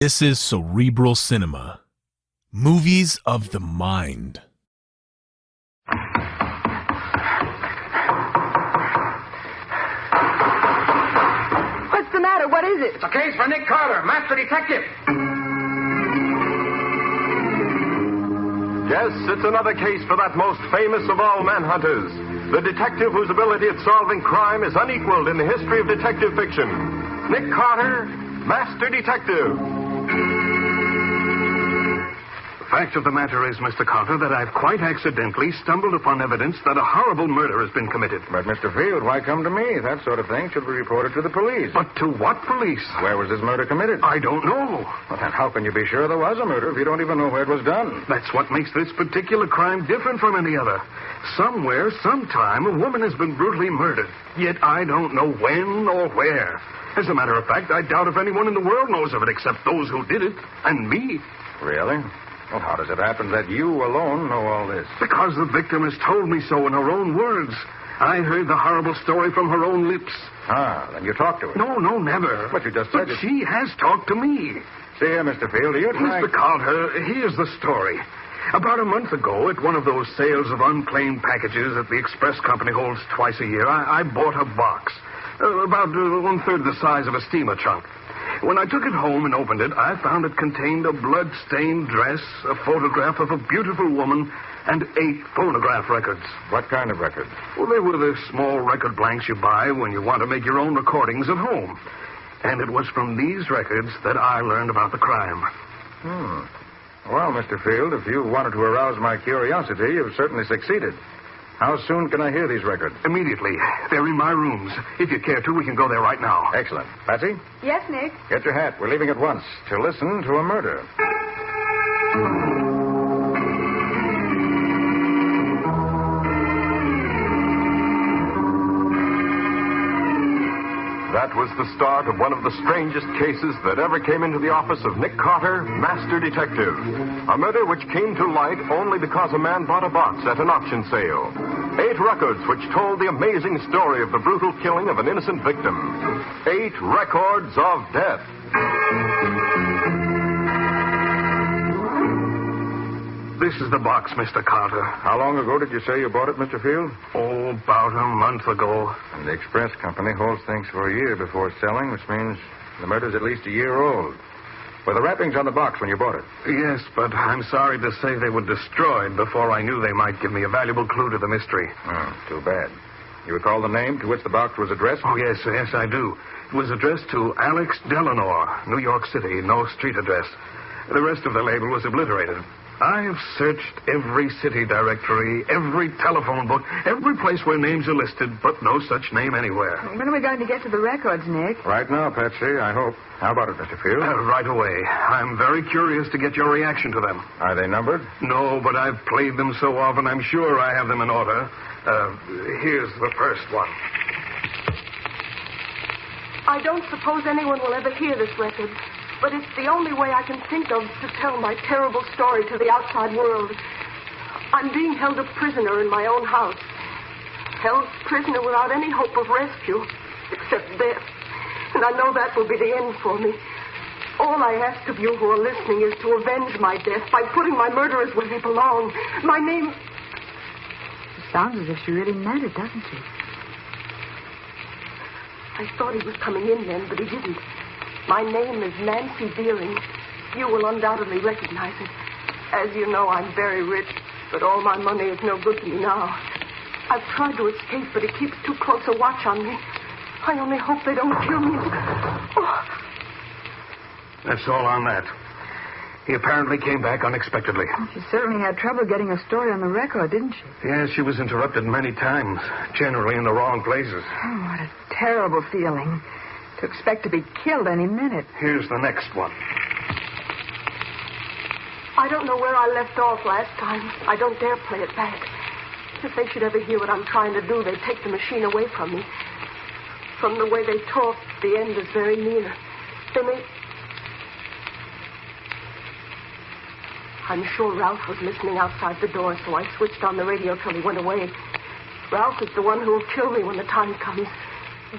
This is Cerebral Cinema. Movies of the mind. What's the matter? What is it? It's a case for Nick Carter, master detective. Yes, it's another case for that most famous of all manhunters, the detective whose ability at solving crime is unequaled in the history of detective fiction. Nick Carter, master detective. The fact of the matter is, Mr. Carter, that I've quite accidentally stumbled upon evidence that a horrible murder has been committed. But, Mr. Field, why come to me? That sort of thing should be reported to the police. But to what police? Where was this murder committed? I don't know. Well, then how can you be sure there was a murder if you don't even know where it was done? That's what makes this particular crime different from any other. Somewhere, sometime, a woman has been brutally murdered. Yet I don't know when or where. As a matter of fact, I doubt if anyone in the world knows of it except those who did it, and me. Really? Well, how does it happen that you alone know all this? Because the victim has told me so in her own words. I heard the horrible story from her own lips. Ah, then you talked to her. No, never. But you just said But she has talked to me. See here, Mr. Field, do you try... Mr. Carter, here's the story. About a month ago, at one of those sales of unclaimed packages that the express company holds twice a year, I bought a box. About one-third the size of a steamer trunk. When I took it home and opened it, I found it contained a blood-stained dress, a photograph of a beautiful woman, and 8 phonograph records. What kind of records? Well, they were the small record blanks you buy when you want to make your own recordings at home. And it was from these records that I learned about the crime. Well, Mr. Field, if you wanted to arouse my curiosity, you've certainly succeeded. How soon can I hear these records? Immediately. They're in my rooms. If you care to, we can go there right now. Excellent. Patsy? Yes, Nick? Get your hat. We're leaving at once to listen to a murder. That was the start of one of the strangest cases that ever came into the office of Nick Carter, master detective. A murder which came to light only because a man bought a box at an auction sale. 8 records which told the amazing story of the brutal killing of an innocent victim. 8 records of death. This is the box, Mr. Carter. How long ago did you say you bought it, Mr. Field? Oh, about a month ago. And the express company holds things for a year before selling, which means the murder's at least a year old. Were the wrappings on the box when you bought it? Yes, but I'm sorry to say they were destroyed before I knew they might give me a valuable clue to the mystery. Oh, too bad. You recall the name to which the box was addressed? Oh, yes, I do. It was addressed to Alex Delano, New York City, no street address. The rest of the label was obliterated. I've searched every city directory, every telephone book, every place where names are listed, but no such name anywhere. When are we going to get to the records, Nick? Right now, Patsy, I hope. How about it, Mr. Field? Right away. I'm very curious to get your reaction to them. Are they numbered? No, but I've played them so often, I'm sure I have them in order. Here's the first one. I don't suppose anyone will ever hear this record, but it's the only way I can think of to tell my terrible story to the outside world. I'm being held a prisoner in my own house. Held prisoner without any hope of rescue, except death. And I know that will be the end for me. All I ask of you who are listening is to avenge my death by putting my murderers where they belong. My name... It sounds as if she really meant it, doesn't she? I thought he was coming in then, but he didn't. My name is Nancy Deering. You will undoubtedly recognize it. As you know, I'm very rich, but all my money is no good to me now. I've tried to escape, but he keeps too close a watch on me. I only hope they don't kill me. Oh. That's all on that. He apparently came back unexpectedly. She certainly had trouble getting a story on the record, didn't she? Yes, she was interrupted many times, generally in the wrong places. Oh, what a terrible feeling. To expect to be killed any minute. Here's the next one. I don't know where I left off last time. I don't dare play it back. If they should ever hear what I'm trying to do, they'd take the machine away from me. From the way they talk, the end is very near. They may... I'm sure Ralph was listening outside the door, so I switched on the radio till he went away. Ralph is the one who will kill me when the time comes.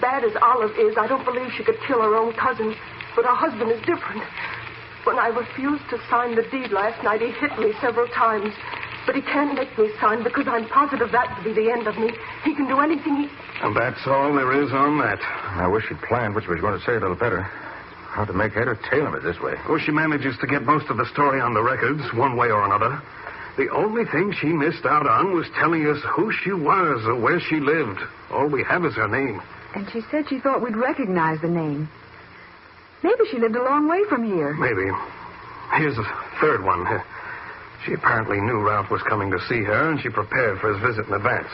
Bad as Olive is, I don't believe she could kill her own cousin. But her husband is different. When I refused to sign the deed last night, he hit me several times. But he can't make me sign because I'm positive that would be the end of me. He can do anything he... And that's all there is on that. I wish she'd planned what she was going to say a little better. How to make head or tail of it this way. Well, she manages to get most of the story on the records, one way or another. The only thing she missed out on was telling us who she was or where she lived. All we have is her name. And she said she thought we'd recognize the name. Maybe she lived a long way from here. Maybe. Here's a third one. She apparently knew Ralph was coming to see her, and she prepared for his visit in advance.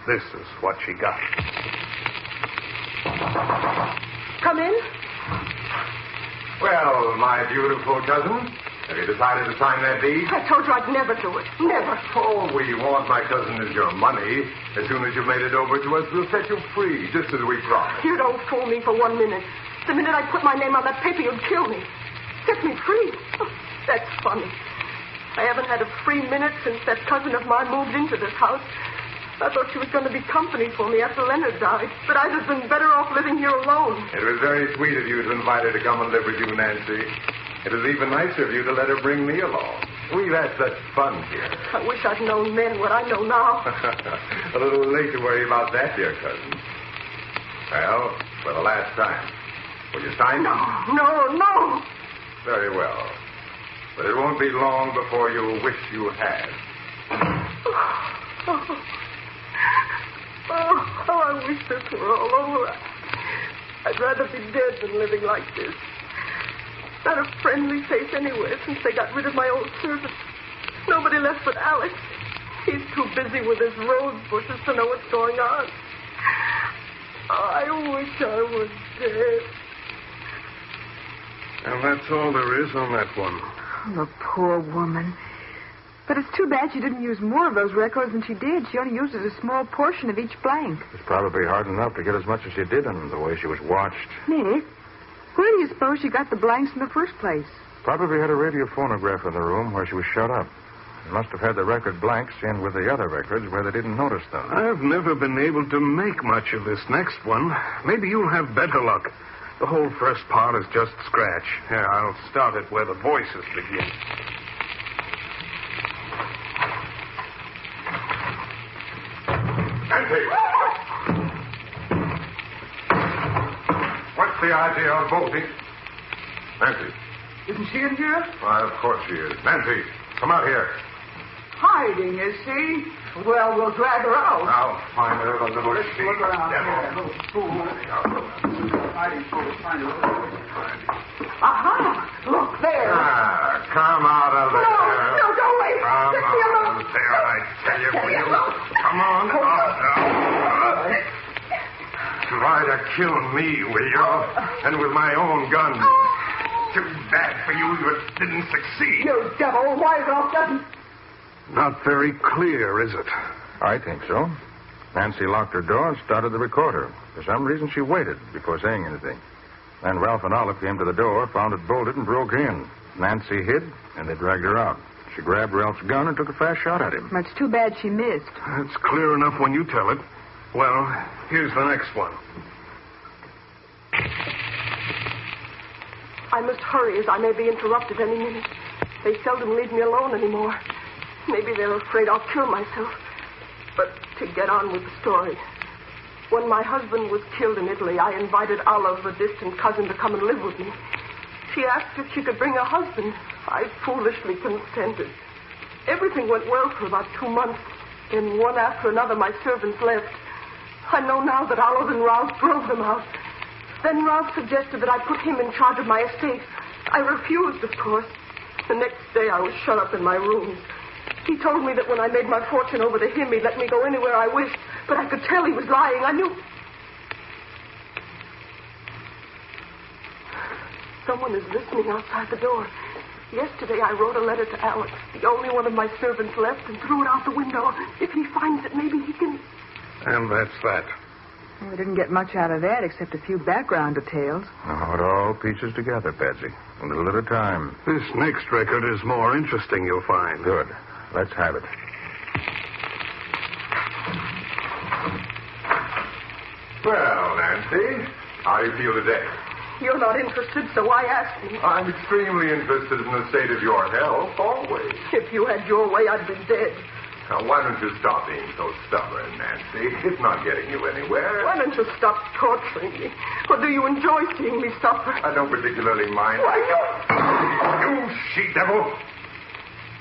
This is what she got. Come in. Well, my beautiful cousin, have you decided to sign that deed? I told you I'd never do it. Never. All we want, my cousin, is your money. As soon as you've made it over to us, we'll set you free, just as we promised. You don't fool me for 1 minute. The minute I put my name on that paper, you'd kill me. Set me free. Oh, that's funny. I haven't had a free minute since that cousin of mine moved into this house. I thought she was going to be company for me after Leonard died. But I'd have been better off living here alone. It was very sweet of you to invite her to come and live with you, Nancy. It was even nicer of you to let her bring me along. We've had such fun here. I wish I'd known then what I know now. A little late to worry about that, dear cousin. Well, for the last time. Will you sign? No. Very well. But it won't be long before you'll wish you had. Oh, I wish this were all over. I'd rather be dead than living like this. Not a friendly face anywhere since they got rid of my old servant. Nobody left but Alex. He's too busy with his rose bushes to know what's going on. I wish I was dead. And that's all there is on that one. Oh, the poor woman. But it's too bad she didn't use more of those records than she did. She only used a small portion of each blank. It's probably hard enough to get as much as she did on the way she was watched. Nick, where do you suppose she got the blanks in the first place? Probably had a radio phonograph in the room where she was shut up. Must have had the record blanks in with the other records where they didn't notice them. I've never been able to make much of this next one. Maybe you'll have better luck. The whole first part is just scratch. Here, I'll start it where the voices begin. Nancy! What's the idea of bolting? Nancy. Isn't she in here? Why, of course she is. Nancy, come out here. Hiding, is she? Well, we'll drag her out. I'll find her the little Let's look around here. Little fool. Hiding fool. Find her. Aha! Look there. Come out of there. No, don't wait. Come Let me alone. on, there, I tell you, will you? alone. Come on. Try to kill me, will you? And with my own gun. Too bad for you didn't succeed. You devil. Why is it all sudden? Not very clear, is it? I think so. Nancy locked her door and started the recorder. For some reason, she waited before saying anything. Then Ralph and Olive came to the door, found it bolted, and broke in. Nancy hid, and they dragged her out. She grabbed Ralph's gun and took a fast shot at him. It's too bad she missed. It's clear enough when you tell it. Well, here's the next one. I must hurry, as I may be interrupted any minute. They seldom leave me alone anymore. Maybe they're afraid I'll kill myself. But to get on with the story. When my husband was killed in Italy, I invited Olive, a distant cousin, to come and live with me. She asked if she could bring a husband. I foolishly consented. Everything went well for about 2 months. Then one after another, my servants left. I know now that Olive and Ralph drove them out. Then Ralph suggested that I put him in charge of my estate. I refused, of course. The next day, I was shut up in my rooms. He told me that when I made my fortune over to him, he'd let me go anywhere I wished. But I could tell he was lying. I knew... Someone is listening outside the door. Yesterday, I wrote a letter to Alex, the only one of my servants left, and threw it out the window. If he finds it, maybe he can... And that's that. Well, we didn't get much out of that except a few background details. Oh, it all pieces together, Patsy. A little at a time. This next record is more interesting, you'll find. Good. Let's have it. Well, Nancy, how do you feel today? You're not interested, so I asked you. I'm extremely interested in the state of your health, always. If you had your way, I'd be dead. Now, why don't you stop being so stubborn, Nancy? It's not getting you anywhere. Why don't you stop torturing me? Or do you enjoy seeing me suffer? I don't particularly mind. Why, You she-devil!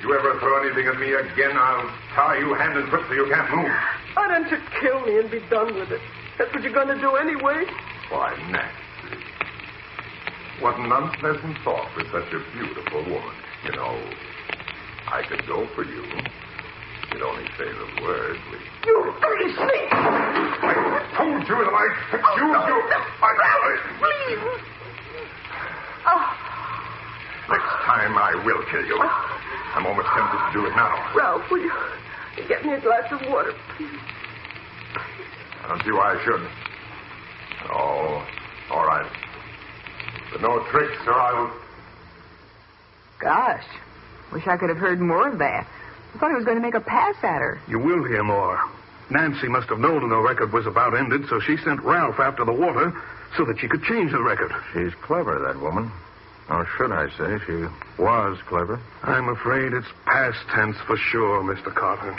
You ever throw anything at me again, I'll tie you hand and foot so you can't move. Why don't you kill me and be done with it? That's what you're going to do anyway. Why, Nancy. What an unpleasant thought for such a beautiful woman. You know, I could go for you. You'd only say the word, please. You dirty snake! I told you that I accused you. Please! Oh. Next time I will kill you. I'm almost tempted to do it now. Ralph, will you get me a glass of water, please? I don't see why I should. Oh, all right. But no tricks, or I'll... Gosh, wish I could have heard more of that. I thought he was going to make a pass at her. You will hear more. Nancy must have known the record was about ended, so she sent Ralph after the water so that she could change the record. She's clever, that woman. Or should I say, she was clever. I'm afraid it's past tense for sure, Mr. Carter.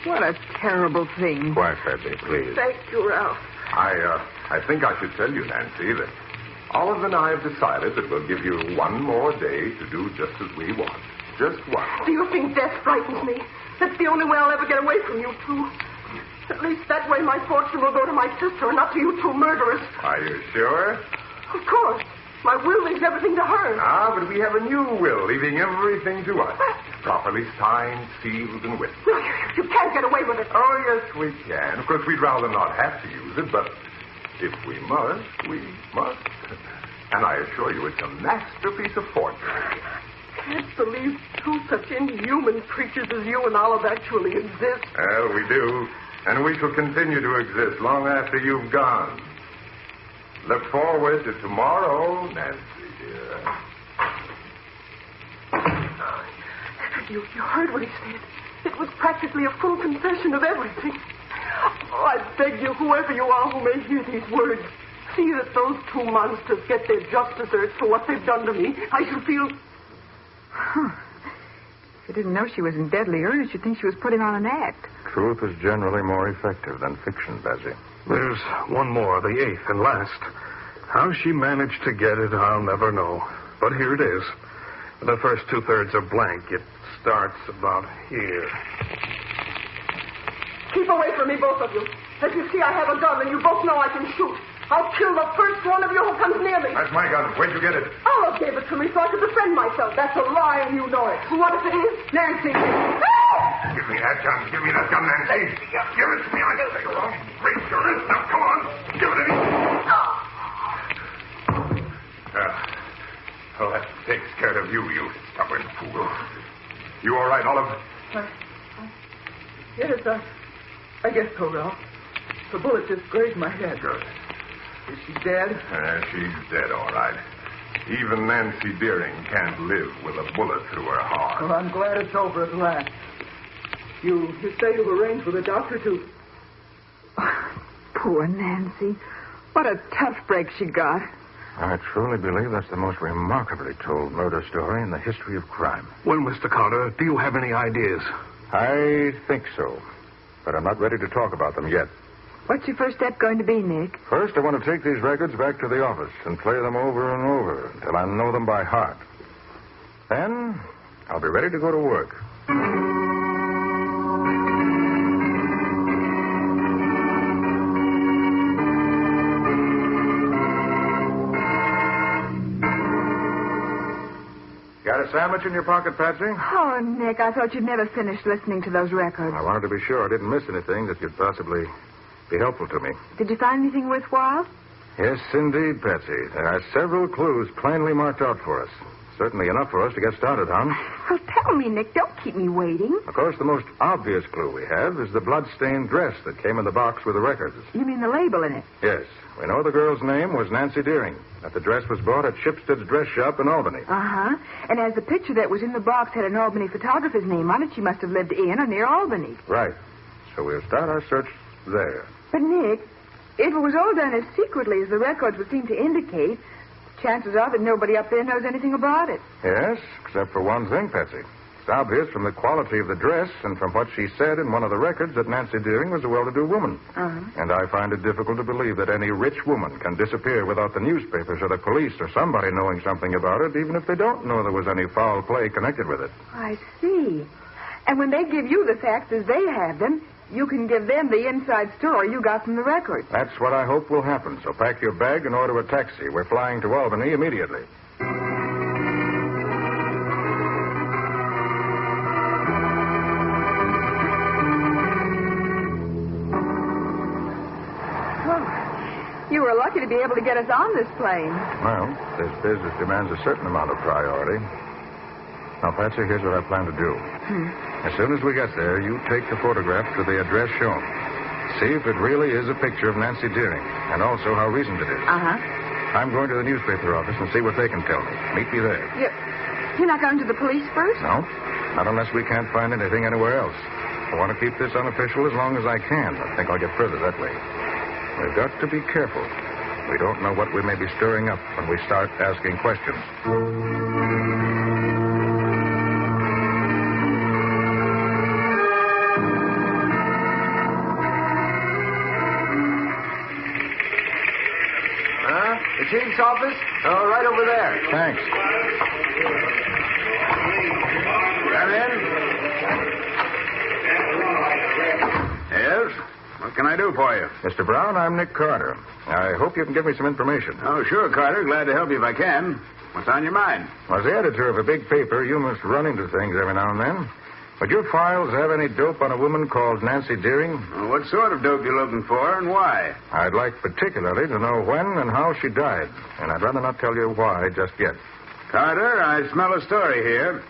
What a terrible thing. Quiet, Patsy, please. Thank you, Ralph. I think I should tell you, Nancy, that Olive and I have decided that we'll give you one more day to do just as we want. Just one. Do you think death frightens me? That's the only way I'll ever get away from you two. At least that way my fortune will go to my sister and not to you two murderers. Are you sure? Of course. My will leaves everything to her. Ah, but we have a new will, leaving everything to us. Properly signed, sealed, and witnessed. No, you can't get away with it. Oh, yes, we can. Of course, we'd rather not have to use it, but if we must, we must. And I assure you it's a masterpiece of forgery. I can't believe two such inhuman creatures as you and Olive actually exist. Well, we do. And we shall continue to exist long after you've gone. Look forward to tomorrow, Nancy, dear. You heard what he said. It was practically a full confession of everything. Oh, I beg you, whoever you are who may hear these words, see that those two monsters get their just deserts for what they've done to me. I shall feel... Huh. If you didn't know she was in deadly earnest, you'd think she was putting on an act. Truth is generally more effective than fiction, Patsy. There's one more, the eighth and last. How she managed to get it, I'll never know. But here it is. The first two-thirds are blank. It starts about here. Keep away from me, both of you. As you see, I have a gun, and you both know I can shoot. I'll kill the first one of you who comes near me. That's my gun. Where'd you get it? Olive gave it to me so I could defend myself. That's a lie, and you know it. What if it is? Nancy. Give me that gun. Give me that gun, Nancy. Give it to me. I can take it along. Raise your wrist. Now, come on. Give it to me. Well, that takes care of you, you stubborn fool. You all right, Olive? Yes, I guess so, Ralph. The bullet just grazed my head. Good. Is she dead? She's dead, all right. Even Nancy Deering can't live with a bullet through her heart. Well, I'm glad it's over at last. You say you've arranged with a doctor to... Oh, poor Nancy. What a tough break she got. I truly believe that's the most remarkably told murder story in the history of crime. Well, Mr. Carter, do you have any ideas? I think so, but I'm not ready to talk about them yet. What's your first step going to be, Nick? First, I want to take these records back to the office and play them over and over until I know them by heart. Then, I'll be ready to go to work. Got a sandwich in your pocket, Patsy? Oh, Nick, I thought you'd never finish listening to those records. I wanted to be sure I didn't miss anything that could possibly be helpful to me. Did you find anything worthwhile? Yes, indeed, Patsy. There are several clues plainly marked out for us. Certainly enough for us to get started on. Well, tell me, Nick. Don't keep me waiting. Of course, the most obvious clue we have is the bloodstained dress that came in the box with the records. You mean the label in it? Yes. We know the girl's name was Nancy Deering, that the dress was bought at Shipstead's dress shop in Albany. Uh-huh. And as the picture that was in the box had an Albany photographer's name on it, she must have lived in or near Albany. Right. So we'll start our search there. But, Nick, If it was all done as secretly as the records would seem to indicate, chances are that nobody up there knows anything about it. Yes, except for one thing, Patsy. It's obvious from the quality of the dress and from what she said in one of the records that Nancy Deering was a well-to-do woman. Uh-huh. And I find it difficult to believe that any rich woman can disappear without the newspapers or the police or somebody knowing something about it, even if they don't know there was any foul play connected with it. I see. And when they give you the facts as they have them, you can give them the inside story you got from the records. That's what I hope will happen. So pack your bag and order a taxi. We're flying to Albany immediately. You were lucky to be able to get us on this plane. Well, this business demands a certain amount of priority. Now, Patsy, here's what I plan to do. As soon as we get there, you take the photograph to the address shown. See if it really is a picture of Nancy Deering, and also how recent it is. Uh-huh. I'm going to the newspaper office and see what they can tell me. Meet me there. You're not going to the police first? No, not unless we can't find anything anywhere else. I want to keep this unofficial as long as I can. I think I'll get further that way. We've got to be careful. We don't know what we may be stirring up when we start asking questions. The chief's office? Oh, right over there. Thanks. Come in. Yes? What can I do for you? Mr. Brown, I'm Nick Carter. I hope you can give me some information. Oh, sure, Carter. Glad to help you if I can. What's on your mind? As the editor of a big paper, you must run into things every now and then. Would your files have any dope on a woman called Nancy Deering? Well, what sort of dope you looking for and why? I'd like particularly to know when and how she died. And I'd rather not tell you why just yet. Carter, I smell a story here.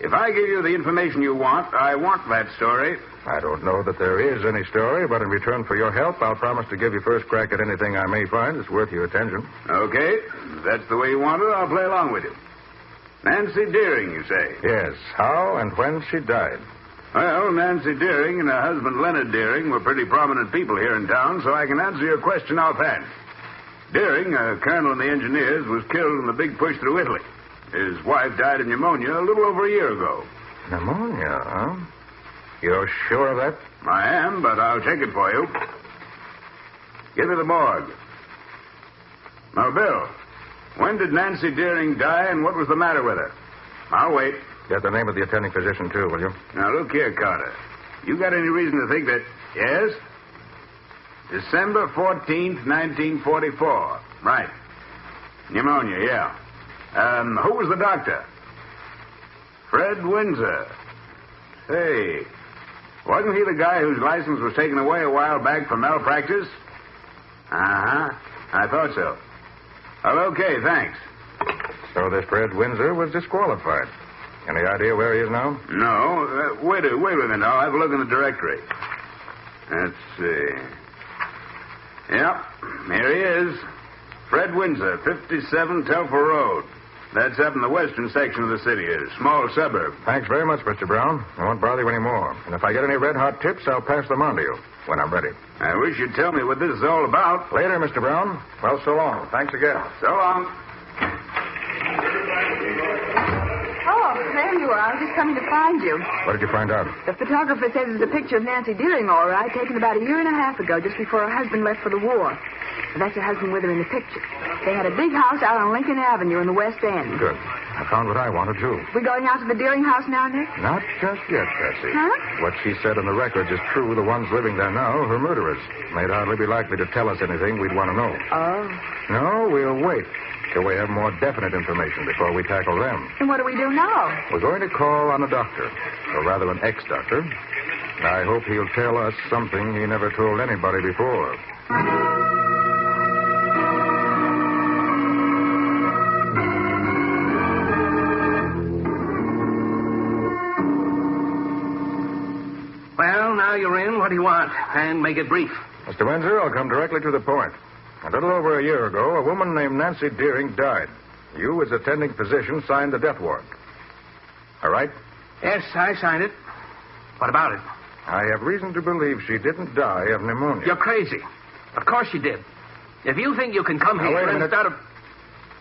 If I give you the information you want, I want that story. I don't know that there is any story, but in return for your help, I'll promise to give you first crack at anything I may find that's worth your attention. Okay. If that's the way you want it, I'll play along with you. Nancy Deering, you say? Yes. How and when she died. Well, Nancy Deering and her husband Leonard Deering were pretty prominent people here in town, so I can answer your question offhand. Deering, a colonel in the engineers, was killed in the big push through Italy. His wife died of pneumonia a little over a year ago. Pneumonia, huh? You're sure of that? I am, but I'll check it for you. Give me the morgue. Now, Bill, when did Nancy Deering die and what was the matter with her? I'll wait. Get the name of the attending physician, too, will you? Now, look here, Carter. You got any reason to think that... Yes? December 14th, 1944. Right. Pneumonia, yeah. Who was the doctor? Fred Windsor. Say, wasn't he the guy whose license was taken away a while back for malpractice? Uh-huh. I thought so. Well, okay, thanks. So this Fred Windsor was disqualified. Any idea where he is now? No. Wait a minute. I'll have a look in the directory. Let's see. Yep, here he is. Fred Windsor, 57 Telfer Road. That's up in the western section of the city, a small suburb. Thanks very much, Mr. Brown. I won't bother you anymore. And if I get any red-hot tips, I'll pass them on to you when I'm ready. I wish you'd tell me what this is all about. Later, Mr. Brown. Well, so long. Thanks again. So long. Oh, there you are. I was just coming to find you. What did you find out? The photographer says it's a picture of Nancy Deering, all right, taken about a year and a half ago, just before her husband left for the war. That's her husband with her in the picture. They had a big house out on Lincoln Avenue in the West End. Good. I found what I wanted, too. We going out to the Deering house now, Nick? Not just yet, Bessie. Huh? What she said in the records is true. The ones living there now, her murderers. They'd hardly be likely to tell us anything we'd want to know. Oh. No, we'll wait till we have more definite information before we tackle them. And what do we do now? We're going to call on a doctor, or rather an ex-doctor. I hope he'll tell us something he never told anybody before. Well, now you're in. What do you want? And make it brief. Mr. Windsor, I'll come directly to the point. A little over a year ago, a woman named Nancy Deering died. You, as attending physician, signed the death warrant. All right? Yes, I signed it. What about it? I have reason to believe she didn't die of pneumonia. You're crazy. Of course she did. If you think you can come Now, here wait a and minute. start a...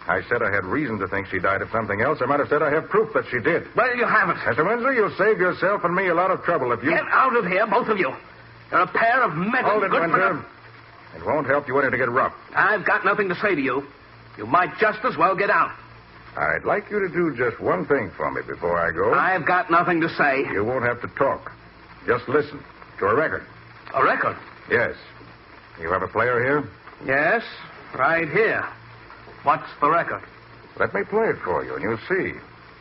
I said I had reason to think she died of something else. I might have said I have proof that she did. Well, you haven't. Mr. Windsor, you'll save yourself and me a lot of trouble if you... Get out of here, both of you. You're a pair of metal... Hold it, good for Windsor. nothing. It won't help you any to get rough. I've got nothing to say to you. You might just as well get out. I'd like you to do just one thing for me before I go. I've got nothing to say. You won't have to talk. Just listen to a record. A record? Yes. You have a player here? Yes, right here. What's the record? Let me play it for you, and you'll see.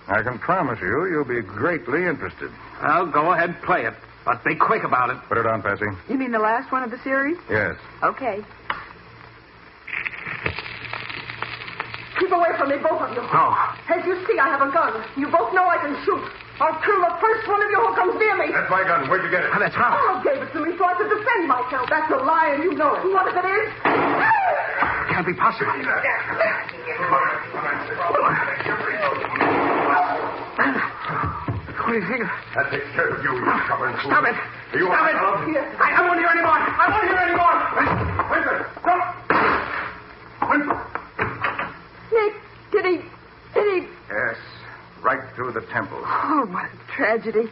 I can promise you'll be greatly interested. Well, go ahead, play it. But be quick about it. Put it on, Patsy. You mean the last one of the series? Yes. Okay. Keep away from me, both of you. No. As you see, I have a gun. You both know I can shoot. I'll kill the first one of you who comes near me. That's my gun. Where'd you get it? That's right. Oh, gave it to me so I could defend myself. That's a lie, and you know it. What if it is? Can't be possible. What do you think? That takes care of you, you stubborn fool. Stop it. You Stop it. I won't hear anymore. I won't hear anymore. Windsor, stop! Windsor! Nick, did he... Yes. Right through the temple. Oh, what a tragedy.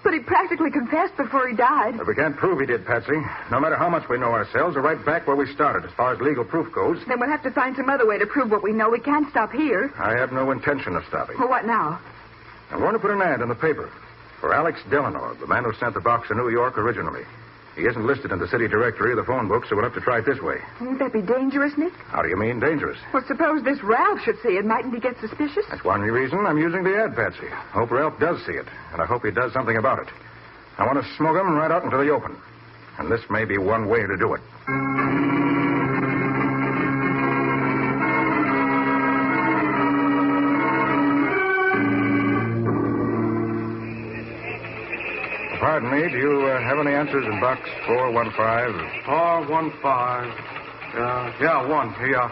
But he practically confessed before he died. But we can't prove he did, Patsy. No matter how much we know ourselves, we're right back where we started as far as legal proof goes. Then we'll have to find some other way to prove what we know. We can't stop here. I have no intention of stopping. Well, what now? I'm going to put an ad in the paper for Alex Delano, the man who sent the box to New York originally. He isn't listed in the city directory or the phone book, so we'll have to try it this way. Won't that be dangerous, Nick? How do you mean dangerous? Well, suppose this Ralph should see it. Mightn't he get suspicious? That's one reason I'm using the ad, Patsy. Hope Ralph does see it, and I hope he does something about it. I want to smoke him right out into the open. And this may be one way to do it. Pardon me, do you have any answers in box 415? 415. One. Here.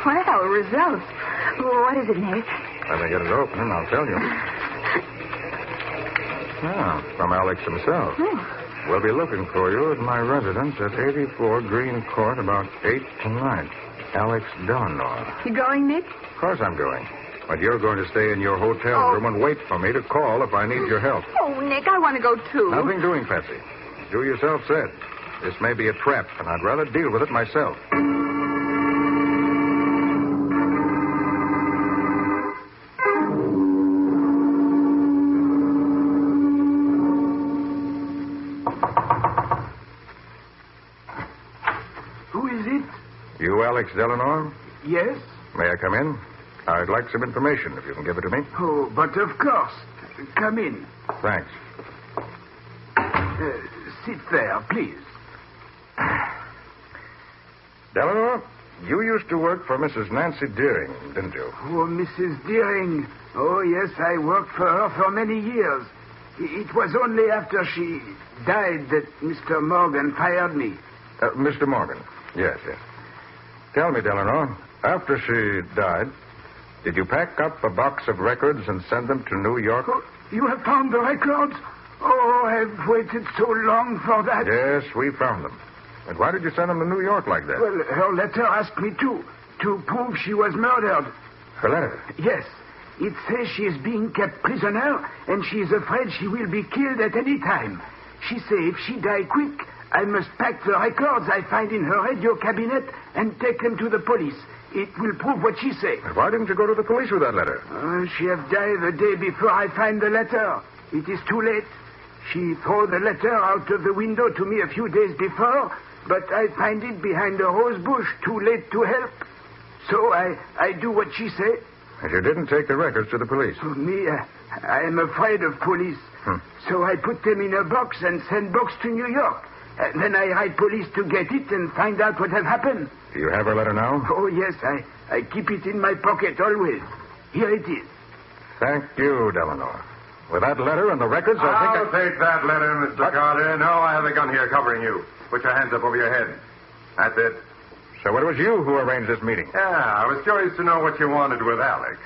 Well, results. What is it, Nick? Let me get it open and I'll tell you. From Alex himself. We'll be looking for you at my residence at 84 Green Court about 8 tonight. Alex Delano. You going, Nick? Of course I'm going. But you're going to stay in your hotel room and wait for me to call if I need your help. Oh, Nick, I want to go, too. Nothing doing, Patsy. As you yourself said, this may be a trap, and I'd rather deal with it myself. Who is it? You Alex Delano? Yes? May I come in? I'd like some information, if you can give it to me. Oh, but of course. Come in. Thanks. Sit there, please. Delano, you used to work for Mrs. Nancy Deering, didn't you? Oh, Mrs. Deering. Oh, yes, I worked for her for many years. It was only after she died that Mr. Morgan fired me. Mr. Morgan. Yes. Tell me, Delano, after she died, did you pack up a box of records and send them to New York? Oh, you have found the records? Oh, I've waited so long for that. Yes, we found them. And why did you send them to New York like that? Well, her letter asked me to prove she was murdered. Her letter? Yes. It says she is being kept prisoner, and she is afraid she will be killed at any time. She says if she die quick, I must pack the records I find in her radio cabinet and take them to the police. It will prove what she says. And why didn't you go to the police with that letter? She have died the day before I find the letter. It is too late. She threw the letter out of the window to me a few days before, but I find it behind a rose bush, too late to help. So I do what she said. And you didn't take the records to the police? Me, I am afraid of police. So I put them in a box and send box to New York. Then I write police to get it and find out what has happened. Do you have her letter now? Oh, yes, I keep it in my pocket always. Here it is. Thank you, Delano. With that letter and the records, I'll take that letter, Mr. Carter. No, I have a gun here covering you. Put your hands up over your head. That's it. So it was you who arranged this meeting? Yeah, I was curious to know what you wanted with Alex.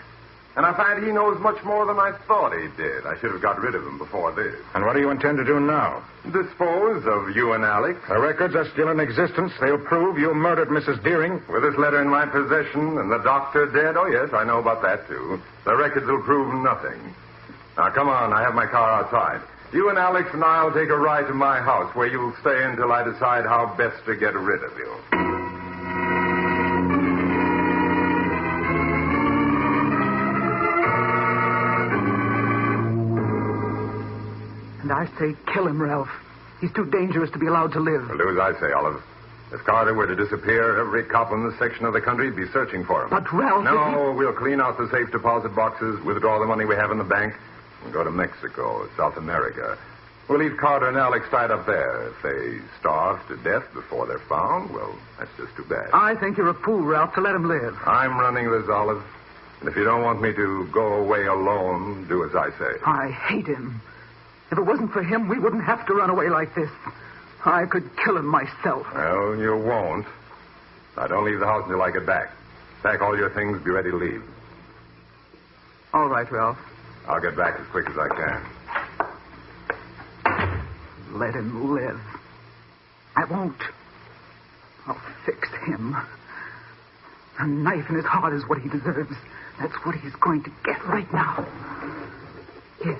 And I find he knows much more than I thought he did. I should have got rid of him before this. And what do you intend to do now? Dispose of you and Alex. The records are still in existence. They'll prove you murdered Mrs. Deering. With this letter in my possession and the doctor dead, oh, yes, I know about that, too. The records will prove nothing. Now, come on. I have my car outside. You and Alex and I'll take a ride to my house where you'll stay until I decide how best to get rid of you. And I say kill him, Ralph. He's too dangerous to be allowed to live. Well, do as I say, Olive. If Carter were to disappear, every cop in this section of the country would be searching for him. But, Ralph... No, we'll clean out the safe deposit boxes, withdraw the money we have in the bank, and go to Mexico, South America. We'll leave Carter and Alex tied up there. If they starve to death before they're found, well, that's just too bad. I think you're a fool, Ralph, to let him live. I'm running this, Olive. And if you don't want me to go away alone, do as I say. I hate him. If it wasn't for him, we wouldn't have to run away like this. I could kill him myself. Well, you won't. Now, don't leave the house until I get back. Pack all your things, be ready to leave. All right, Ralph. I'll get back as quick as I can. Let him live. I won't. I'll fix him. A knife in his heart is what he deserves. That's what he's going to get right now. Yes.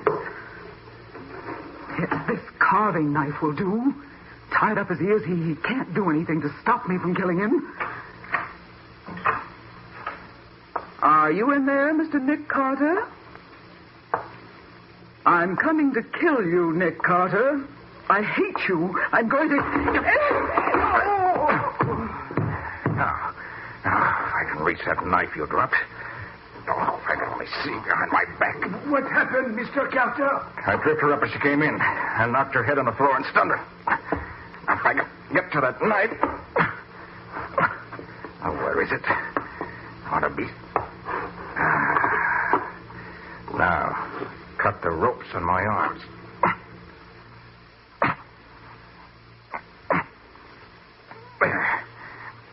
Yes, this carving knife will do. Tied up as he is, he can't do anything to stop me from killing him. Are you in there, Mr. Nick Carter? I'm coming to kill you, Nick Carter. I hate you. I'm going to... Now, if I can reach that knife you dropped. Oh, if I can only see behind my back. What happened, Mr. Carter? I tripped her up as she came in and knocked her head on the floor and stunned her. Now, if I can get to that knife... Now, where is it? Ought to be... Now, cut the ropes on my arms.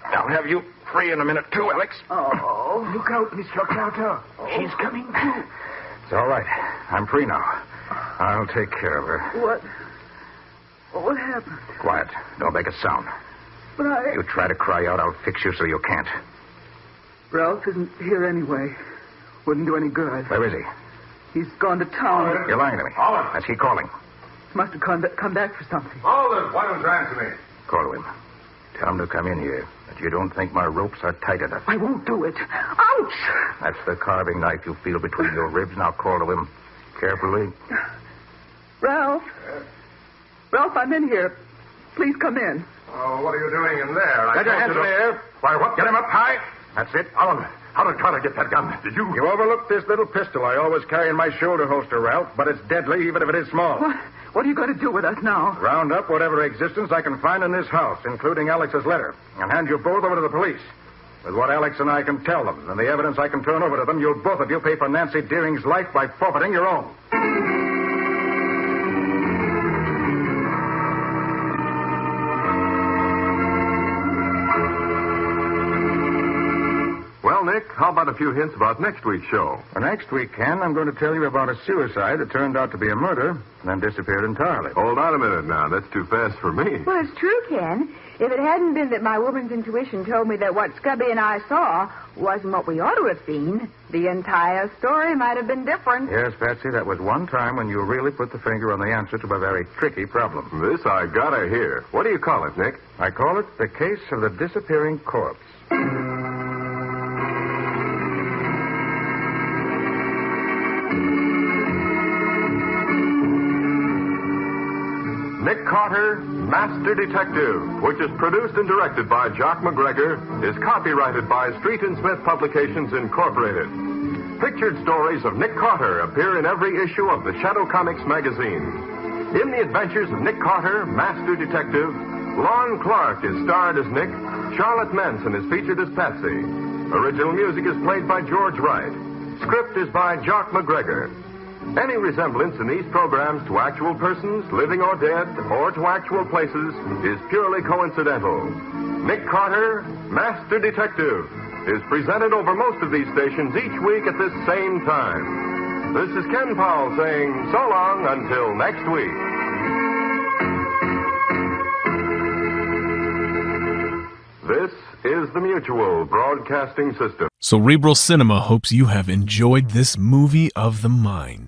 I'll have you free in a minute, too, Alex. Oh, look out, Mr. Carter. She's coming through. It's all right. I'm free now. I'll take care of her. What happened? Quiet. Don't make a sound. But You try to cry out, I'll fix you so you can't. Ralph isn't here anyway. Wouldn't do any good. Where is he? He's gone to town. You're lying to me. Olive. That's he calling. Must have come back for something. Olive, why don't you answer me? Call to him. Tell him to come in here. That you don't think my ropes are tight enough. I won't do it. Ouch! That's the carving knife you feel between your ribs. Now call to him. Carefully. Ralph? Ralph, I'm in here. Please come in. Oh, what are you doing in there? Get your hands in the air. Why, what? Get him up high. That's it. Olive, how did Carter get that gun? Did you... You overlooked this little pistol I always carry in my shoulder holster, Ralph, but it's deadly even if it is small. What are you going to do with us now? Round up whatever existence I can find in this house, including Alex's letter, and hand you both over to the police. With what Alex and I can tell them and the evidence I can turn over to them, you'll both of you pay for Nancy Deering's life by forfeiting your own. Well, Nick, how about a few hints about next week's show? For next week, Ken, I'm going to tell you about a suicide that turned out to be a murder and then disappeared entirely. Hold on a minute now. That's too fast for me. Well, it's true, Ken. If it hadn't been that my woman's intuition told me that what Scubby and I saw wasn't what we ought to have seen, the entire story might have been different. Yes, Patsy, that was one time when you really put the finger on the answer to a very tricky problem. This I gotta hear. What do you call it, Nick? I call it the case of the disappearing corpse. Nick Carter, Master Detective, which is produced and directed by Jock McGregor, is copyrighted by Street and Smith Publications, Incorporated. Pictured stories of Nick Carter appear in every issue of the Shadow Comics magazine. In the adventures of Nick Carter, Master Detective, Lon Clark is starred as Nick, Charlotte Manson is featured as Patsy. Original music is played by George Wright. Script is by Jock McGregor. Any resemblance in these programs to actual persons, living or dead, or to actual places, is purely coincidental. Nick Carter, Master Detective, is presented over most of these stations each week at this same time. This is Ken Powell saying so long until next week. This is the Mutual Broadcasting System. Cerebral Cinema hopes you have enjoyed this movie of the mind.